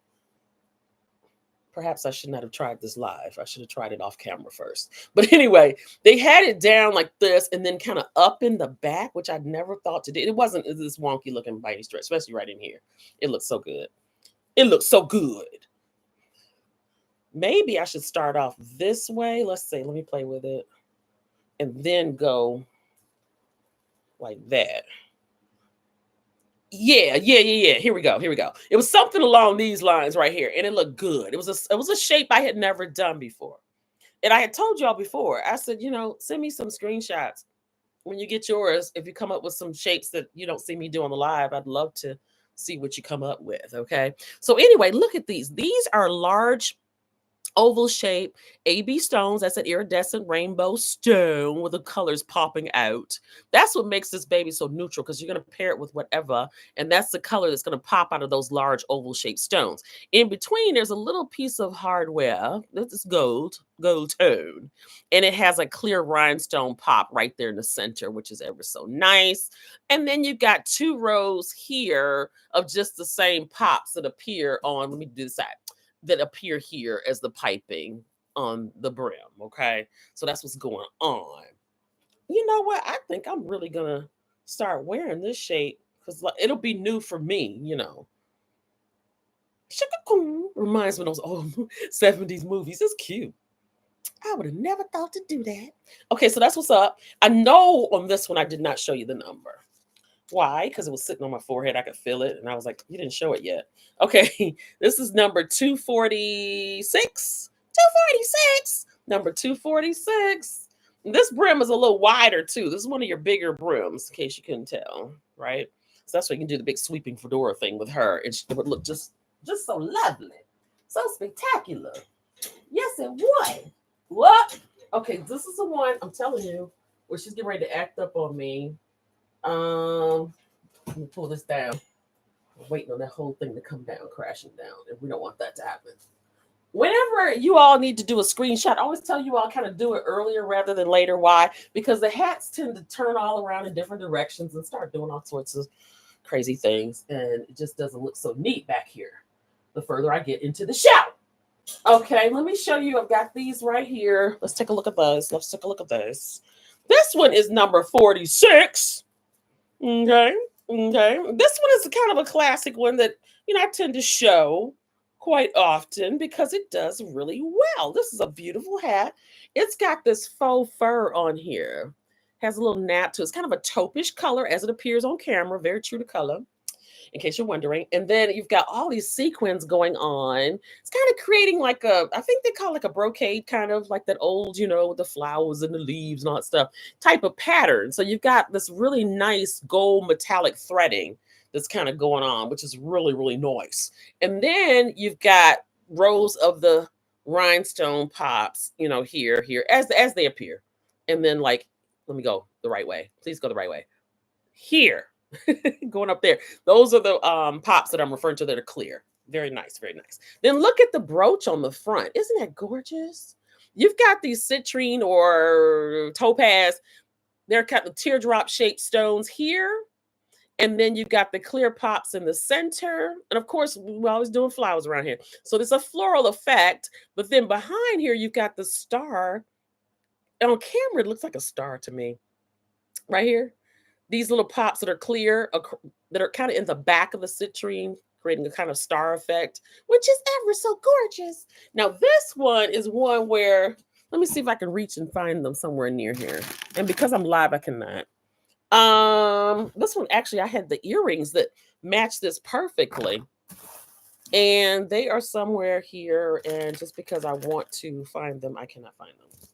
Perhaps I should not have tried this live. I should have tried it off camera first. But anyway, they had it down like this and then kind of up in the back, which I never thought to do. It wasn't this wonky looking by any stretch, especially right in here. It looks so good. It looks so good. Maybe I should start off this way. Let's see. Let me play with it. And then go like that. Yeah. Here we go. It was something along these lines right here, and it looked good. It was a shape I had never done before, and I had told y'all before. I said, send me some screenshots when you get yours. If you come up with some shapes that you don't see me do on the live, I'd love to see what you come up with. Okay. So anyway, look at these. These are large oval shape AB stones. That's an iridescent rainbow stone with the colors popping out. That's what makes this baby so neutral because you're going to pair it with whatever. And that's the color that's going to pop out of those large oval shaped stones. In between, there's a little piece of hardware. This is gold tone. And it has a clear rhinestone pop right there in the center, which is ever so nice. And then you've got two rows here of just the same pops that appear on, let me do this side, that appear here as the piping on the brim. Okay. So that's what's going on. You know what? I think I'm really going to start wearing this shape because it'll be new for me. Reminds me of those old 70s movies. It's cute. I would have never thought to do that. Okay, so that's what's up. I know on this one I did not show you the number. Why? Because it was sitting on my forehead. I could feel it. And I was like, you didn't show it yet. Okay. This is number 246. 246. Number 246. This brim is a little wider too. This is one of your bigger brims, in case you couldn't tell. Right? So that's why you can do the big sweeping fedora thing with her. And it would look just so lovely. So spectacular. Yes, it would. What? Okay, this is the one I'm telling you where she's getting ready to act up on me. Let me pull this down. I'm waiting on that whole thing to come down, crashing down, and we don't want that to happen. Whenever you all need to do a screenshot, I always tell you all kind of do it earlier rather than later. Why? Because the hats tend to turn all around in different directions and start doing all sorts of crazy things, and it just doesn't look so neat back here the further I get into the show. Okay, let me show you. I've got these right here. Let's take a look at those. This one is number 46. Okay. This one is kind of a classic one that, I tend to show quite often because it does really well. This is a beautiful hat. It's got this faux fur on here. Has a little nap to it. It's kind of a taupish color as it appears on camera. Very true to color, in case you're wondering. And then you've got all these sequins going on. It's kind of creating like I think they call it like a brocade, kind of like that old, with the flowers and the leaves and all that stuff type of pattern. So you've got this really nice gold metallic threading that's kind of going on, which is really, really nice. And then you've got rows of the rhinestone pops, here, as they appear. And then let me go the right way. Please go the right way. Here. Going up there. Those are the pops that I'm referring to that are clear. Very nice, very nice. Then look at the brooch on the front. Isn't that gorgeous? You've got these citrine or topaz. They're kind of teardrop shaped stones here. And then you've got the clear pops in the center. And of course, we're always doing flowers around here. So there's a floral effect. But then behind here, you've got the star. And on camera, it looks like a star to me. Right here. These little pops that are clear, that are kind of in the back of the citrine, creating a kind of star effect, which is ever so gorgeous. Now, this one is one where, let me see if I can reach and find them somewhere near here. And because I'm live, I cannot. This one actually, I had the earrings that match this perfectly. And they are somewhere here. And just because I want to find them, I cannot find them.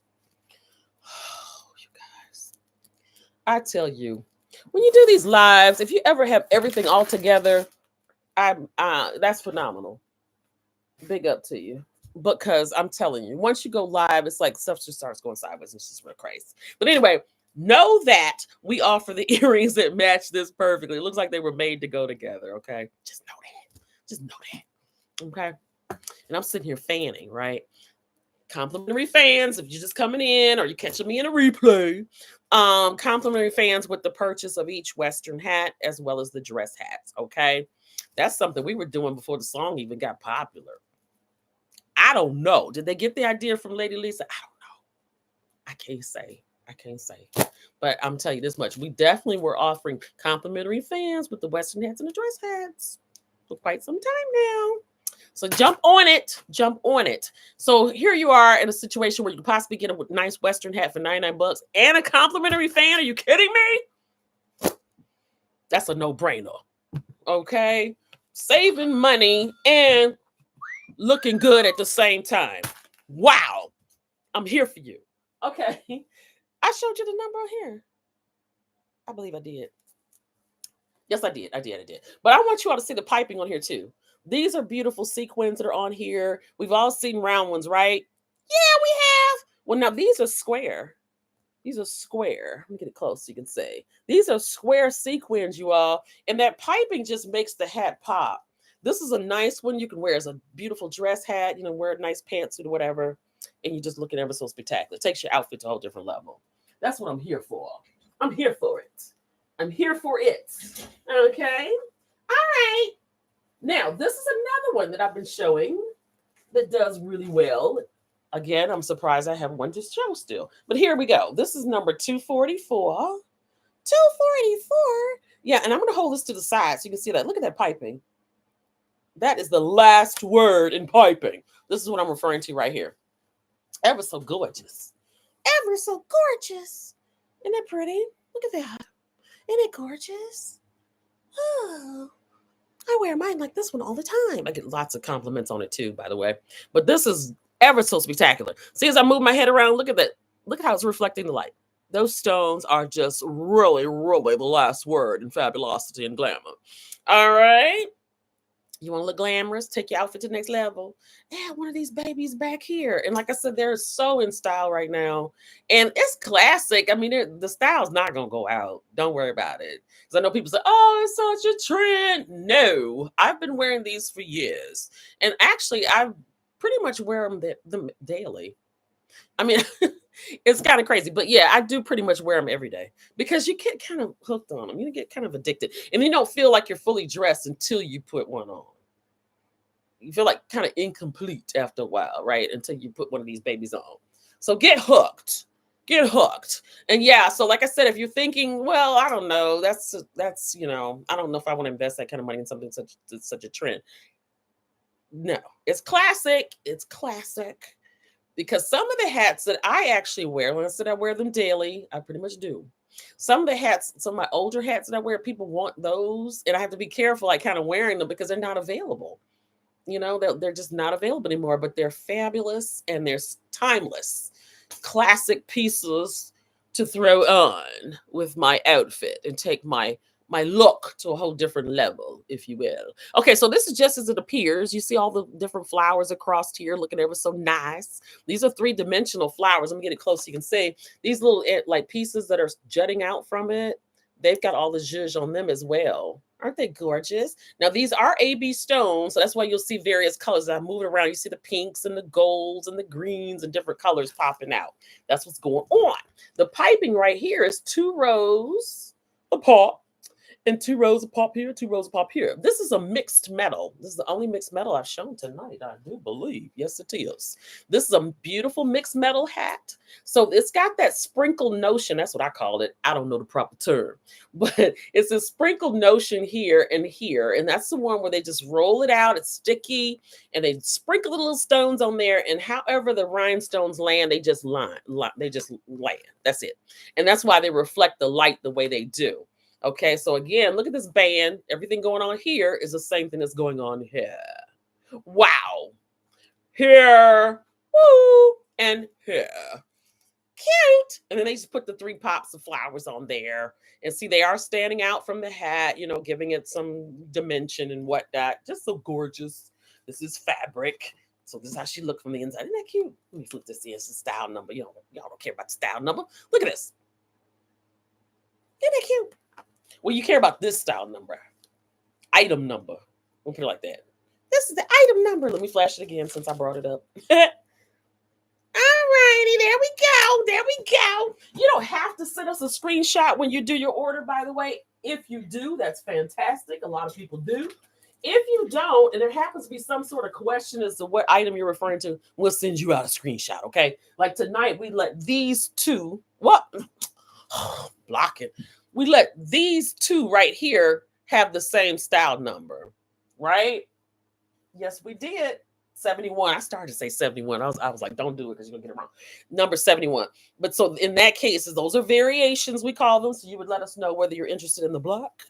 Oh, you guys. I tell you, when you do these lives, if you ever have everything all together, that's phenomenal. Big up to you. Because I'm telling you, once you go live, it's like stuff just starts going sideways. It's just real crazy. But anyway, know that we offer the earrings that match this perfectly. It looks like they were made to go together. Okay. Just know that. Just know that. Okay. And I'm sitting here fanning, right? Complimentary fans, if you're just coming in or you're catching me in a replay, complimentary fans with the purchase of each Western hat as well as the dress hats. Okay. That's something we were doing before the song even got popular. I don't know. Did they get the idea from Lady Lisa? I don't know. I can't say. But I'm telling you this much. We definitely were offering complimentary fans with the Western hats and the dress hats for quite some time now. So jump on it. Jump on it. So here you are in a situation where you can possibly get a nice Western hat for 99 bucks and a complimentary fan. Are you kidding me? That's a no-brainer. Okay. Saving money and looking good at the same time. Wow. I'm here for you. Okay. I showed you the number on here. I believe I did. Yes, I did. But I want you all to see the piping on here too. These are beautiful sequins that are on here. We've all seen round ones, right? Yeah, we have. Well, now these are square. These are square. Let me get it close so you can see. These are square sequins, you all. And that piping just makes the hat pop. This is a nice one you can wear as a beautiful dress hat, wear a nice pantsuit or whatever. And you just looking ever so spectacular. It takes your outfit to a whole different level. That's what I'm here for. I'm here for it. Okay. All right. Now, this is another one that I've been showing that does really well. Again, I'm surprised I have one to show still. But here we go. This is number 244. 244. Yeah, and I'm going to hold this to the side so you can see that. Look at that piping. That is the last word in piping. This is what I'm referring to right here. Ever so gorgeous. Ever so gorgeous. Isn't that pretty? Look at that. Isn't it gorgeous? Oh, I wear mine like this one all the time. I get lots of compliments on it too, by the way. But this is ever so spectacular. See, as I move my head around, look at that. Look at how it's reflecting the light. Those stones are just really, really the last word in fabulosity and glamour. All right. You want to look glamorous? Take your outfit to the next level. Yeah, one of these babies back here. And like I said, they're so in style right now. And it's classic. I mean, the style's not going to go out. Don't worry about it. Because I know people say, oh, it's such a trend. No, I've been wearing these for years. And actually, I pretty much wear them daily. I mean, it's kind of crazy. But yeah, I do pretty much wear them every day. Because you get kind of hooked on them. You get kind of addicted. And you don't feel like you're fully dressed until you put one on. You feel like kind of incomplete after a while, right? Until you put one of these babies on. So get hooked. And yeah, so like I said, if you're thinking, well, I don't know, that's I don't know if I want to invest that kind of money in something such a trend. No, it's classic. Because some of the hats that I actually wear, when I said I wear them daily, I pretty much do. Some of the hats, some of my older hats that I wear, people want those, and I have to be careful, like kind of wearing them because they're not available. They're just not available anymore, but they're fabulous and they're timeless, classic pieces to throw on with my outfit and take my look to a whole different level, if you will. Okay, so this is just as it appears. You see all the different flowers across here looking ever so nice. These are 3-dimensional flowers. Let me get it close so you can see. These little like pieces that are jutting out from it, they've got all the zhuzh on them as well. Aren't they gorgeous? Now, these are AB stones, so that's why you'll see various colors. I move it around. You see the pinks and the golds and the greens and different colors popping out. That's what's going on. The piping right here is 2 rows apart and 2 rows of pop here, 2 rows of pop here. This is a mixed metal. This is the only mixed metal I've shown tonight, I do believe. Yes, it is. This is a beautiful mixed metal hat. So it's got that sprinkle notion. That's what I call it. I don't know the proper term, but it's a sprinkle notion here and here. And that's the one where they just roll it out. It's sticky and they sprinkle the little stones on there. And however the rhinestones land, they just they just land. That's it. And that's why they reflect the light the way they do. Okay, so again, look at this band. Everything going on here is the same thing that's going on here. Wow. Here, woo, and here. Cute. And then they just put the 3 pops of flowers on there. And see, they are standing out from the hat, you know, giving it some dimension and whatnot. Just so gorgeous. This is fabric. So this is how she looked from the inside. Isn't that cute? Let me flip this in. It's a style number. Y'all don't care about the style number. Look at this. Isn't that cute? Well, you care about this style number, item number. We'll put it like that. This is the item number. Let me flash it again since I brought it up. All righty, there we go. There we go. You don't have to send us a screenshot when you do your order, by the way. If you do, that's fantastic. A lot of people do. If you don't, and there happens to be some sort of question as to what item you're referring to, we'll send you out a screenshot, okay? Like tonight, we let these 2, what? Block it. We let these 2 right here have the same style number, right? Yes, we did. 71. I started to say 71. I was like, don't do it because you're going to get it wrong. Number 71. But so in that case, those are variations, we call them. So you would let us know whether you're interested in the black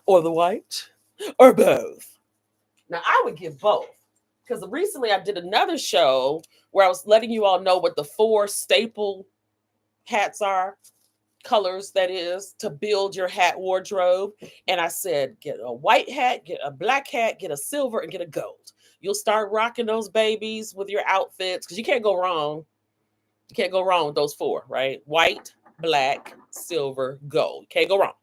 or the white or both. Now, I would give both because recently I did another show where I was letting you all know what the 4 staple hats are. Colors, that is, to build your hat wardrobe. And I said, get a white hat, get a black hat, get a silver, and get a gold. You'll start rocking those babies with your outfits because you can't go wrong. You can't go wrong with those 4, right? White, black, silver, gold. You can't go wrong.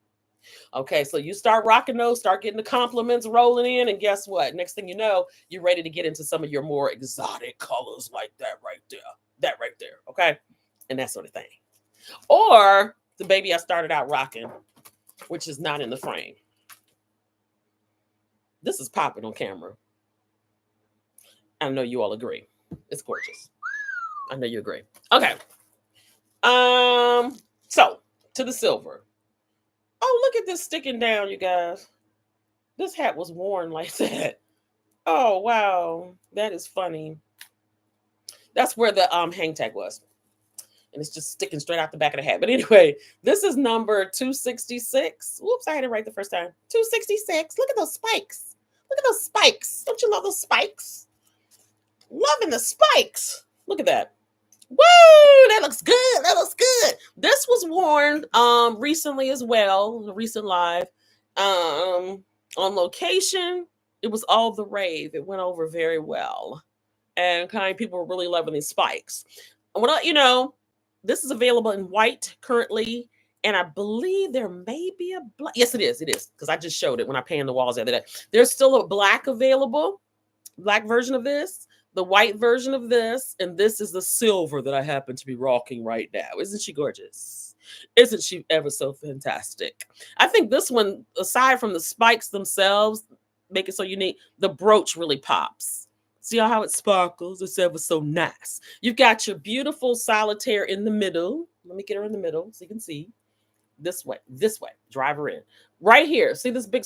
Okay, so you start rocking those, start getting the compliments rolling in, and guess what? Next thing you know, you're ready to get into some of your more exotic colors like that right there. That right there, okay? And that sort of thing. Or the baby I started out rocking, which is not in the frame. This is popping on camera. I know you all agree. It's gorgeous. I know you agree. Okay. So to the silver. Oh, look at this sticking down, you guys. This hat was worn like that. Oh, wow. That is funny. That's where the hang tag was. And it's just sticking straight out the back of the hat. But anyway, this is number 266. Whoops, I had it right the first time. 266. Look at those spikes. Look at those spikes. Don't you love those spikes? Loving the spikes. Look at that. Woo! That looks good. That looks good. This was worn recently as well, a recent live. On location, it was all the rave. It went over very well. And people were really loving these spikes. This is available in white currently, and I believe there may be a black. Yes, it is. It is, because I just showed it when I panned the walls the other day. There's still a black available, black version of this, the white version of this, and this is the silver that I happen to be rocking right now. Isn't she gorgeous? Isn't she ever so fantastic? I think this one, aside from the spikes themselves, make it so unique, the brooch really pops. See how it sparkles? It's ever so nice. You've got your beautiful solitaire in the middle. Let me get her in the middle so you can see. This way. Drive her in. Right here. See this big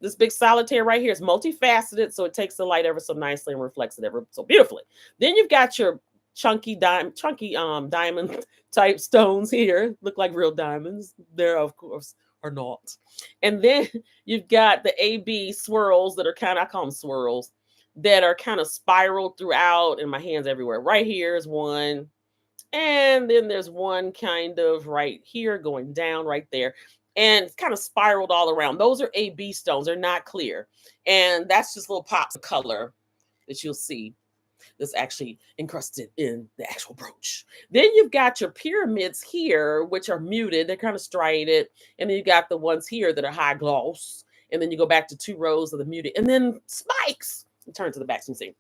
this big solitaire right here is multifaceted, so it takes the light ever so nicely and reflects it ever so beautifully. Then you've got your chunky diamond type stones here. Look like real diamonds. They're, of course, are not. And then you've got the AB swirls that are I call them swirls, that are kind of spiraled throughout, and my hands everywhere. Right here is one. And then there's one kind of right here going down right there. And it's kind of spiraled all around. Those are AB stones. They're not clear. And that's just little pops of color that you'll see that's actually encrusted in the actual brooch. Then you've got your pyramids here, which are muted. They're kind of striated. And then you got the ones here that are high gloss. and then you go back to 2 rows of the muted, and then spikes. Turn to the back so you see.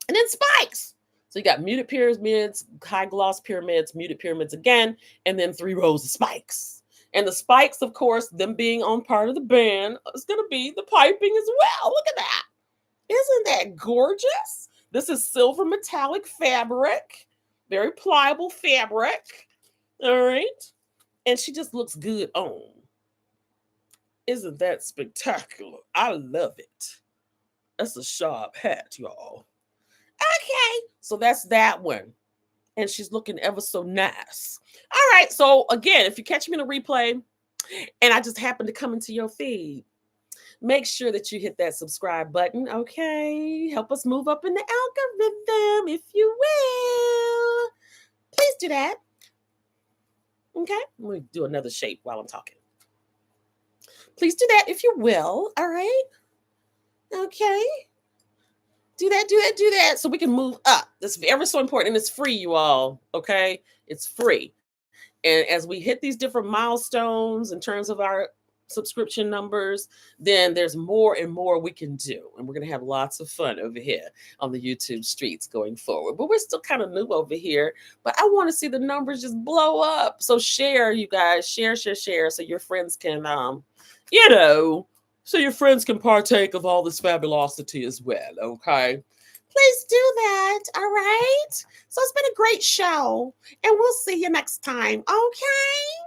And then spikes. So you got muted pyramids, high gloss pyramids, muted pyramids again, and then 3 rows of spikes. And the spikes, of course, them being on part of the band, is going to be the piping as well. Look at that. Isn't that gorgeous? This is silver metallic fabric, very pliable fabric. All right. And she just looks good on. Isn't that spectacular? I love it. That's a sharp hat, y'all. Okay. So that's that one. And she's looking ever so nice. All right. So again, if you catch me in a replay and I just happen to come into your feed, make sure that you hit that subscribe button. Okay. Help us move up in the algorithm, if you will. Please do that. Okay. Let me do another shape while I'm talking. Please do that if you will. All right. Okay. Do that, do that, do that. So we can move up. That's ever so important. And it's free, you all. Okay. It's free. And as we hit these different milestones in terms of our subscription numbers, then there's more and more we can do. And we're going to have lots of fun over here on the YouTube streets going forward. But we're still kind of new over here. But I want to see the numbers just blow up. So share, you guys. Share, share, share. So your friends can, so your friends can partake of all this fabulosity as well. Okay. Please do that. All right. So it's been a great show. And we'll see you next time. Okay.